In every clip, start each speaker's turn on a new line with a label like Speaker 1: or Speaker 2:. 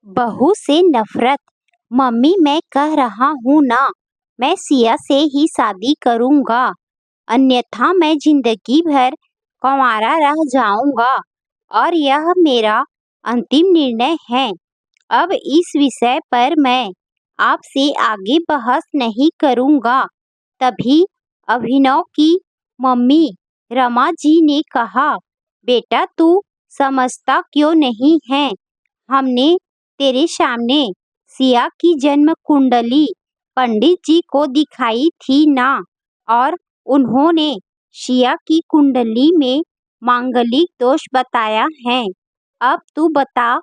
Speaker 1: बहू से नफरत। मम्मी मैं कह रहा हूँ ना, मैं सिया से ही शादी करूँगा, अन्यथा मैं जिंदगी भर कुंवारा रह जाऊँगा और यह मेरा अंतिम निर्णय है। अब इस विषय पर मैं आपसे आगे बहस नहीं करूँगा। तभी अभिनव की मम्मी रमा जी ने कहा, बेटा तू समझता क्यों नहीं है? हमने तेरे सामने सिया की जन्म कुंडली पंडित जी को दिखाई थी ना, और उन्होंने सिया की कुंडली में मांगलिक दोष बताया है। अब तू बता,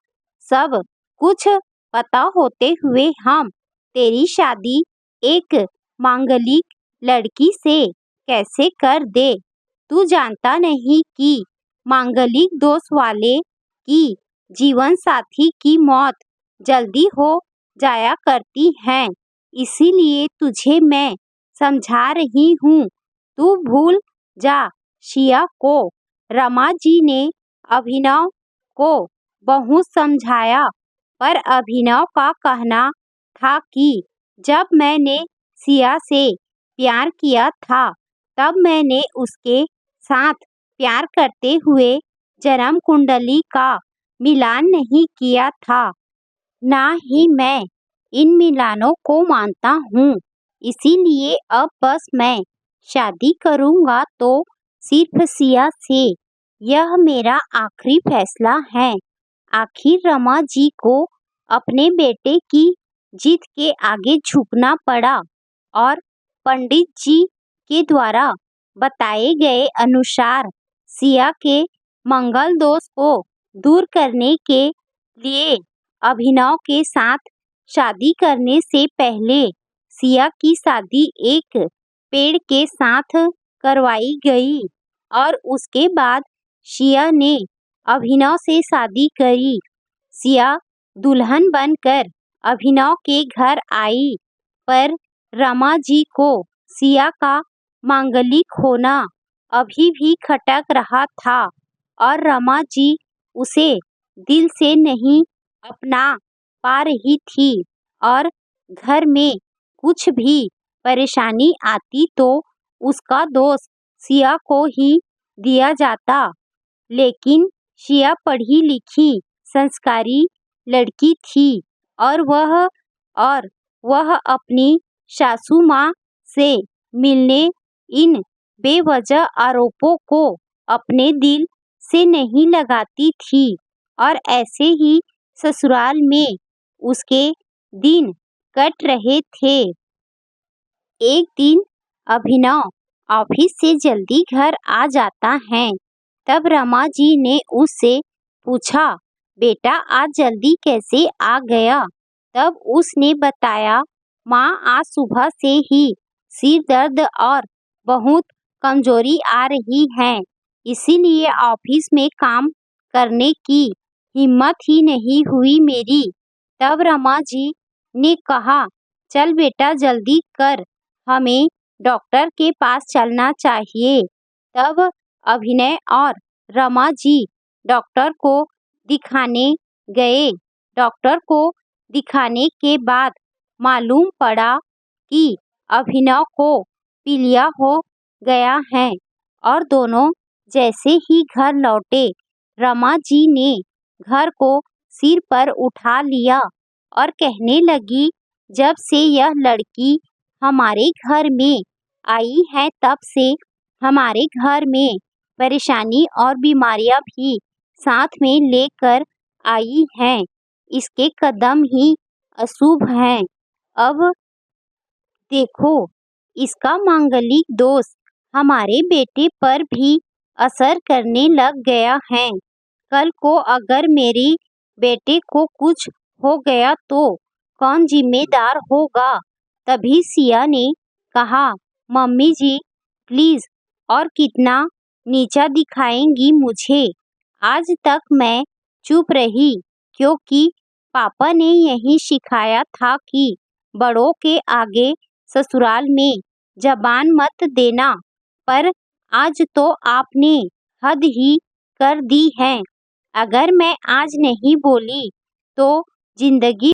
Speaker 1: सब कुछ पता होते हुए हम तेरी शादी एक मांगलिक लड़की से कैसे कर दे? तू जानता नहीं कि मांगलिक दोष वाले की जीवन साथी की मौत जल्दी हो जाया करती है, इसीलिए तुझे मैं समझा रही हूँ, तू भूल जा सिया को। रमा जी ने अभिनव को बहुत समझाया, पर अभिनव का कहना था कि जब मैंने सिया से प्यार किया था, तब मैंने उसके साथ प्यार करते हुए जन्म कुंडली का मिलान नहीं किया था, ना ही मैं इन मिलानों को मानता हूँ। इसीलिए अब बस मैं शादी करूँगा तो सिर्फ सिया से। यह मेरा आखिरी फैसला है। आखिर रमा जी को अपने बेटे की जिद के आगे झुकना पड़ा और पंडित जी के द्वारा बताए गए अनुसार सिया के मंगल दोष को दूर करने के लिए अभिनव के साथ शादी करने से पहले सिया की शादी एक पेड़ के साथ करवाई गई और उसके बाद सिया ने अभिनव से शादी करी। सिया दुल्हन बनकर अभिनव के घर आई, पर रमा जी को सिया का मांगलिक होना अभी भी खटक रहा था और रमा जी उसे दिल से नहीं अपना पा रही थी और घर में कुछ भी परेशानी आती तो उसका दोष सिया को ही दिया जाता। लेकिन सिया पढ़ी लिखी संस्कारी लड़की थी और वह अपनी सासू माँ से मिलने इन बेवजह आरोपों को अपने दिल से नहीं लगाती थी और ऐसे ही ससुराल में उसके दिन कट रहे थे। एक दिन अभिनव ऑफिस से जल्दी घर आ जाता है। तब रमा जी ने उससे पूछा, बेटा आज जल्दी कैसे आ गया? तब उसने बताया, माँ आज सुबह से ही सिर दर्द और बहुत कमजोरी आ रही है, इसीलिए ऑफिस में काम करने की हिम्मत ही नहीं हुई मेरी। तब रमा जी ने कहा, चल बेटा जल्दी कर, हमें डॉक्टर के पास चलना चाहिए। तब अभिनय और रमा जी डॉक्टर को दिखाने गए। डॉक्टर को दिखाने के बाद मालूम पड़ा कि अभिनव को पीलिया हो गया है और दोनों जैसे ही घर लौटे, रमा जी ने घर को सिर पर उठा लिया और कहने लगी, जब से यह लड़की हमारे घर में आई है तब से हमारे घर में परेशानी और बीमारियां भी साथ में लेकर आई हैं। इसके कदम ही अशुभ हैं। अब देखो, इसका मांगलिक दोष हमारे बेटे पर भी असर करने लग गया है। कल को अगर मेरे बेटे को कुछ हो गया तो कौन जिम्मेदार होगा? तभी सिया ने कहा, मम्मी जी प्लीज, और कितना नीचा दिखाएंगी मुझे? आज तक मैं चुप रही क्योंकि पापा ने यही सिखाया था कि बड़ों के आगे ससुराल में जबान मत देना, पर आज तो आपने हद ही कर दी है। अगर मैं आज नहीं बोली तो जिंदगी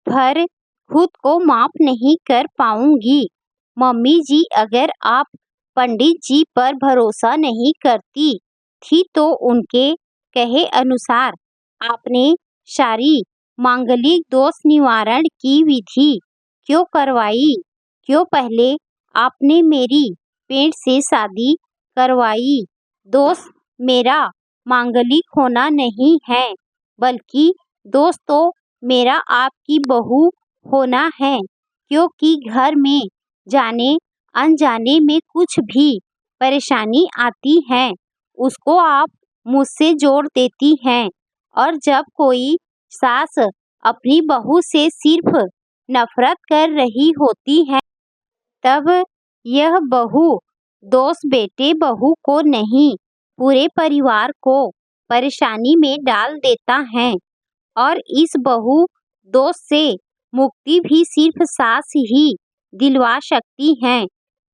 Speaker 1: भर खुद को माफ नहीं कर पाऊंगी। मम्मी जी, अगर आप पंडित जी पर भरोसा नहीं करती थी तो उनके कहे अनुसार आपने सारी मांगलिक दोष निवारण की विधि क्यों करवाई? क्यों पहले आपने मेरी पेट से शादी करवाई? दोष मेरा मांगलिक होना नहीं है, बल्कि दोष तो मेरा आपकी बहू होना है, क्योंकि घर में जाने अनजाने में कुछ भी परेशानी आती है उसको आप मुझसे जोड़ देती हैं। और जब कोई सास अपनी बहू से सिर्फ नफरत कर रही होती है तब यह बहू दोष बेटे बहू को नहीं, पूरे परिवार को परेशानी में डाल देता है। और इस बहू दोष से मुक्ति भी सिर्फ सास ही दिलवा सकती है।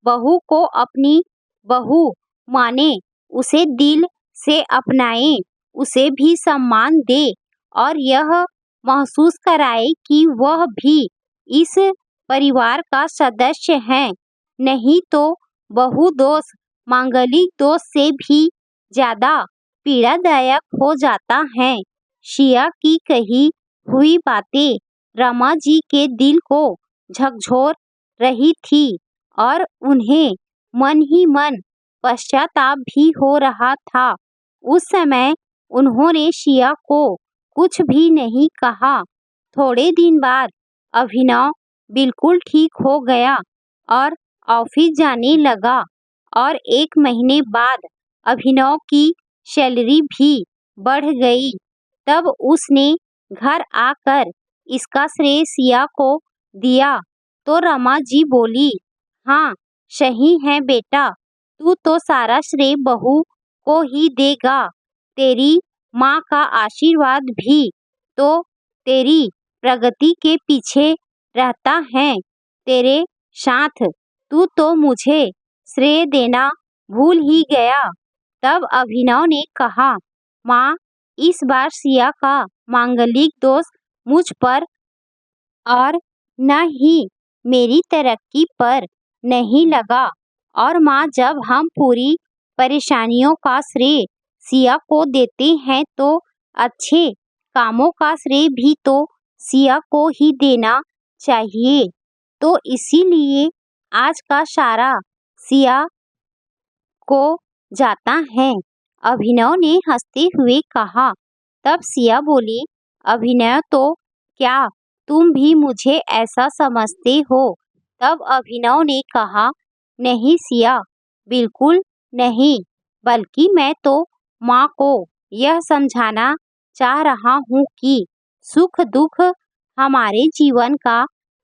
Speaker 1: बहू को अपनी बहू माने, उसे दिल से अपनाए, उसे भी सम्मान दे और यह महसूस कराए कि वह भी इस परिवार का सदस्य है। नहीं तो बहू दोष मांगलिक दोष से भी ज्यादा पीड़ादायक हो जाता है। शिया की कही हुई बातें रमा जी के दिल को झकझोर रही थी और उन्हें मन ही मन पश्चाताप भी हो रहा था। उस समय उन्होंने शिया को कुछ भी नहीं कहा। थोड़े दिन बाद अभिनव बिल्कुल ठीक हो गया और ऑफिस जाने लगा और 1 महीने बाद अभिनव की सैलरी भी बढ़ गई। तब उसने घर आकर इसका श्रेय सिया को दिया तो रमा जी बोली, हाँ सही है बेटा, तू तो सारा श्रेय बहू को ही देगा। तेरी माँ का आशीर्वाद भी तो तेरी प्रगति के पीछे रहता है। तेरे साथ तू तो मुझे श्रेय देना भूल ही गया। तब अभिनव ने कहा, माँ, इस बार सिया का मांगलिक दोष मुझ पर और न ही मेरी तरक्की पर नहीं लगा। और माँ, जब हम पूरी परेशानियों का श्रेय सिया को देते हैं तो अच्छे कामों का श्रेय भी तो सिया को ही देना चाहिए। तो इसीलिए आज का सारा सिया को जाता है। अभिनव ने हंसते हुए कहा। तब सिया बोली, अभिनव, तो क्या तुम भी मुझे ऐसा समझते हो? तब अभिनव ने कहा, नहीं सिया, बिल्कुल नहीं, बल्कि मैं तो माँ को यह समझाना चाह रहा हूँ कि सुख दुख हमारे जीवन का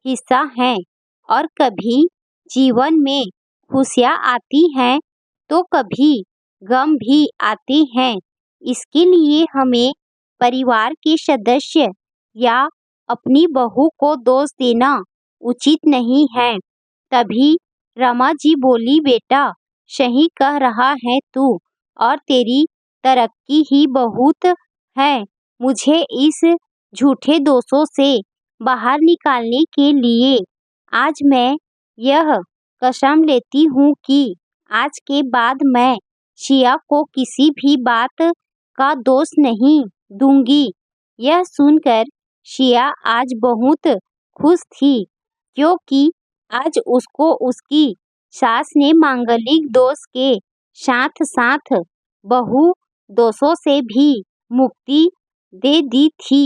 Speaker 1: हिस्सा है और कभी जीवन में खुशियाँ आती हैं तो कभी गम भी आते हैं। इसके लिए हमें परिवार के सदस्य या अपनी बहू को दोष देना उचित नहीं है। तभी रमा जी बोली, बेटा सही कह रहा है तू, और तेरी तरक्की ही बहुत है। मुझे इस झूठे दोषों से बाहर निकालने के लिए आज मैं यह कसम लेती हूँ कि आज के बाद मैं शिया को किसी भी बात का दोष नहीं दूंगी। यह सुनकर शिया आज बहुत खुश थी, क्योंकि आज उसको उसकी सास ने मांगलिक दोष के साथ साथ बहू दोषों से भी मुक्ति दे दी थी।